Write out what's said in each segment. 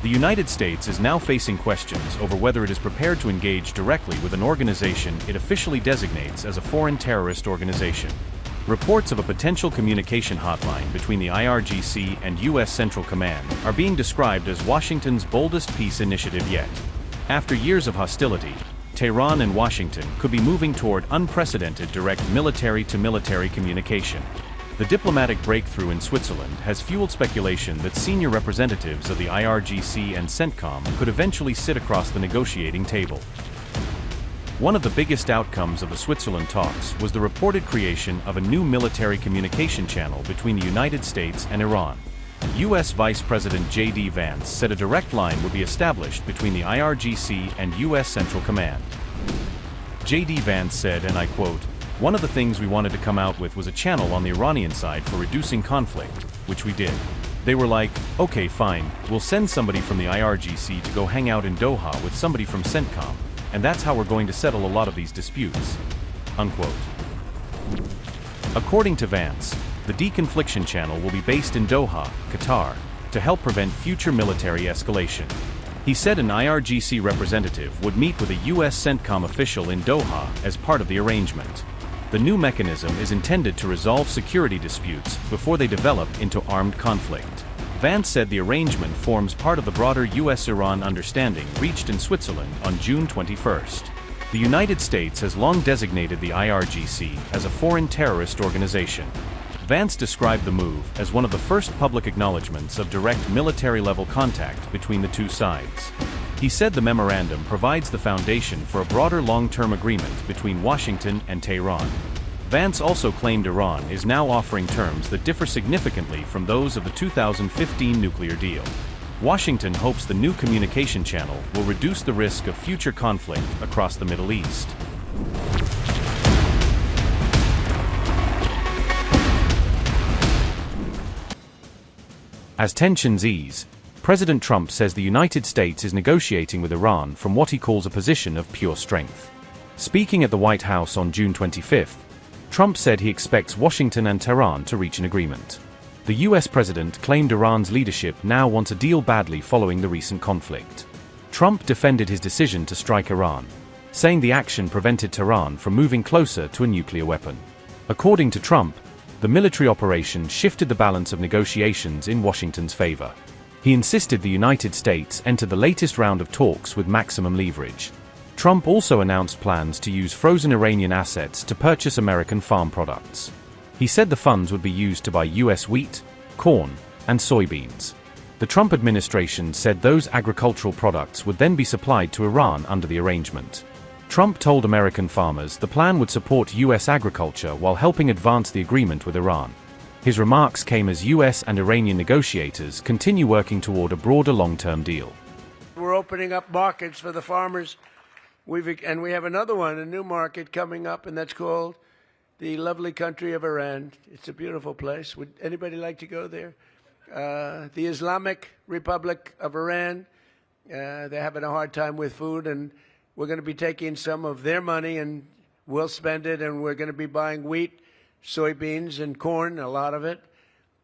The United States is now facing questions over whether it is prepared to engage directly with an organization it officially designates as a foreign terrorist organization. Reports of a potential communication hotline between the IRGC and U.S. Central Command are being described as Washington's boldest peace initiative yet. After years of hostility, Tehran and Washington could be moving toward unprecedented direct military-to-military communication. The diplomatic breakthrough in Switzerland has fueled speculation that senior representatives of the IRGC and CENTCOM could eventually sit across the negotiating table. One of the biggest outcomes of the Switzerland talks was the reported creation of a new military communication channel between the United States and Iran. U.S. Vice President JD Vance said a direct line would be established between the IRGC and U.S. Central Command. JD Vance said, and I quote, "One of the things we wanted to come out with was a channel on the Iranian side for reducing conflict, which we did. They were like, okay fine, we'll send somebody from the IRGC to go hang out in Doha with somebody from CENTCOM, and that's how we're going to settle a lot of these disputes." Unquote. According to Vance, the deconfliction channel will be based in Doha, Qatar, to help prevent future military escalation. He said an IRGC representative would meet with a U.S. CENTCOM official in Doha as part of the arrangement. The new mechanism is intended to resolve security disputes before they develop into armed conflict. Vance said the arrangement forms part of the broader U.S. Iran understanding reached in Switzerland on June 21st. The United States has long designated the IRGC as a foreign terrorist organization. Vance described the move as one of the first public acknowledgments of direct military-level contact between the two sides. He said the memorandum provides the foundation for a broader long-term agreement between Washington and Tehran. Vance also claimed Iran is now offering terms that differ significantly from those of the 2015 nuclear deal. Washington hopes the new communication channel will reduce the risk of future conflict across the Middle East. As tensions ease, President Trump says the United States is negotiating with Iran from what he calls a position of pure strength. Speaking at the White House on June 25, Trump said he expects Washington and Tehran to reach an agreement. The U.S. president claimed Iran's leadership now wants a deal badly following the recent conflict. Trump defended his decision to strike Iran, saying the action prevented Tehran from moving closer to a nuclear weapon. According to Trump, the military operation shifted the balance of negotiations in Washington's favor. He insisted the United States enter the latest round of talks with maximum leverage. Trump also announced plans to use frozen Iranian assets to purchase American farm products. He said the funds would be used to buy U.S. wheat, corn, and soybeans. The Trump administration said those agricultural products would then be supplied to Iran under the arrangement. Trump told American farmers the plan would support U.S. agriculture while helping advance the agreement with Iran. His remarks came as U.S. and Iranian negotiators continue working toward a broader long-term deal. We're opening up markets for the farmers. We have another one, a new market coming up, and that's called the lovely country of Iran. It's a beautiful place. Would anybody like to go there? The Islamic Republic of Iran, they're having a hard time with food, and we're going to be taking some of their money and we'll spend it, and we're going to be buying wheat, soybeans, and corn, a lot of it.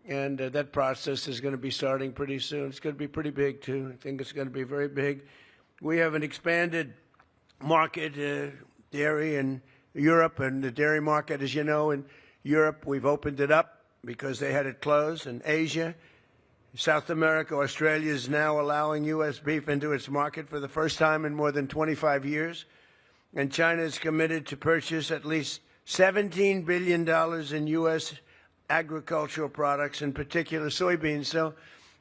And that process is going to be starting pretty soon. It's going to be pretty big, too. I think it's going to be very big. We have an expanded market, dairy in Europe, and the dairy market, as you know, in Europe, we've opened it up because they had it closed. In Asia, South America, Australia is now allowing U.S. beef into its market for the first time in more than 25 years. And China is committed to purchase at least $17 billion in U.S. agricultural products, in particular soybeans. So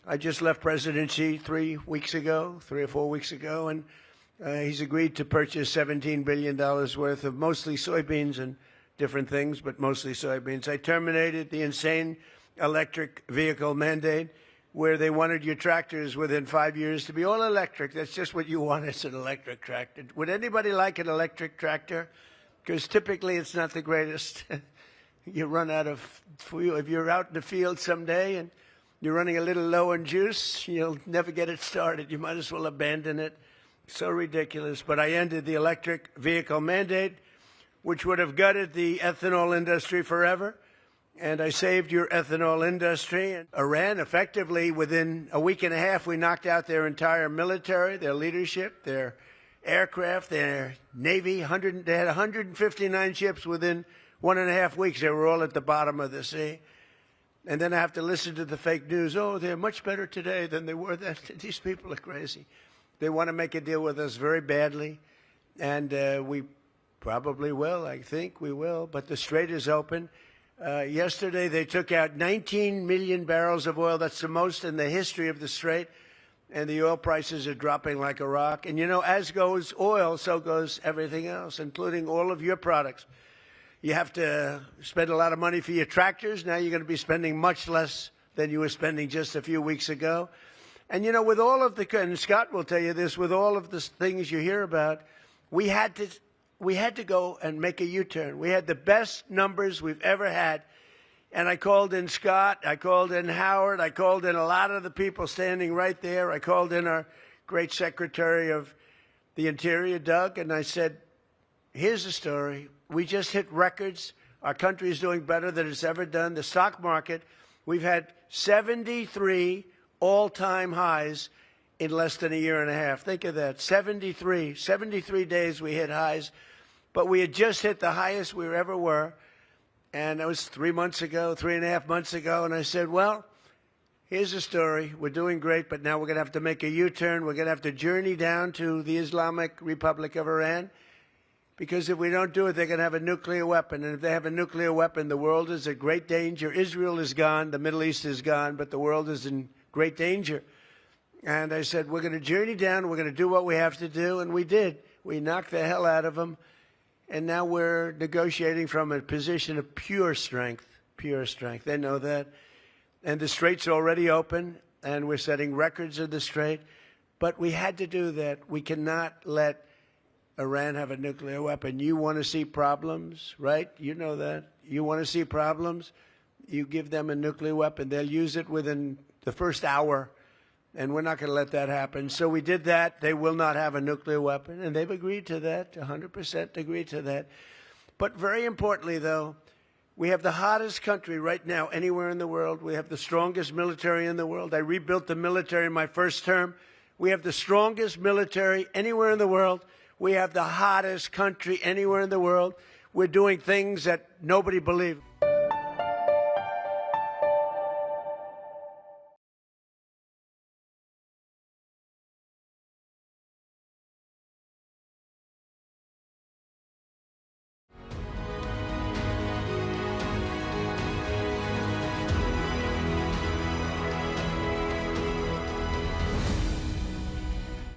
I just left President Xi 3 or 4 weeks ago, and he's agreed to purchase $17 billion worth of mostly soybeans and different things, but mostly soybeans. I terminated the insane electric vehicle mandate where they wanted your tractors within 5 years to be all electric. That's just what you want, is an electric tractor. Would anybody like an electric tractor? Because typically it's not the greatest. You run out of fuel. If you're out in the field someday and you're running a little low on juice, you'll never get it started. You might as well abandon it. So ridiculous. But I ended the electric vehicle mandate, which would have gutted the ethanol industry forever. and I saved your ethanol industry. And Iran, effectively, within a week and a half, we knocked out their entire military, their leadership, their aircraft, their Navy. They had 159 ships within 1.5 weeks. They were all at the bottom of the sea. And then I have to listen to the fake news. Oh, they're much better today than they were then. These people are crazy. They want to make a deal with us very badly. And we probably will. I think we will. But the Strait is open. Yesterday, they took out 19 million barrels of oil. That's the most in the history of the Strait. And the oil prices are dropping like a rock. And, you know, as goes oil, so goes everything else, including all of your products. You have to spend a lot of money for your tractors. Now you're going to be spending much less than you were spending just a few weeks ago. And, you know, with all of and Scott will tell you this, with all of the things you hear about, we had to go and make a U-turn. We had the best numbers we've ever had. And I called in Scott, I called in Howard, I called in a lot of the people standing right there. I called in our great Secretary of the Interior, Doug, and I said, here's the story. We just hit records. Our country is doing better than it's ever done. The stock market, we've had 73 all-time highs in less than a year and a half. Think of that, 73 days we hit highs. But we had just hit the highest we ever were. And that was 3 months ago, 3.5 months ago. And I said, well, here's the story. We're doing great, but now we're going to have to make a U-turn. We're going to have to journey down to the Islamic Republic of Iran. Because if we don't do it, they're going to have a nuclear weapon. And if they have a nuclear weapon, the world is in great danger. Israel is gone. The Middle East is gone. But the world is in great danger. And I said, we're going to journey down. We're going to do what we have to do. And we did. We knocked the hell out of them. And now we're negotiating from a position of pure strength. Pure strength. They know that. And the Strait's already open. And we're setting records of the Strait. But we had to do that. We cannot let Iran have a nuclear weapon. You want to see problems, right? You know that. You want to see problems? You give them a nuclear weapon. They'll use it within the first hour, and we're not going to let that happen. So we did that. They will not have a nuclear weapon, and they've agreed to that, 100% agreed to that. But very importantly, though, we have the hottest country right now anywhere in the world. We have the strongest military in the world. I rebuilt the military in my first term. We have the strongest military anywhere in the world. We have the hottest country anywhere in the world. We're doing things that nobody believed.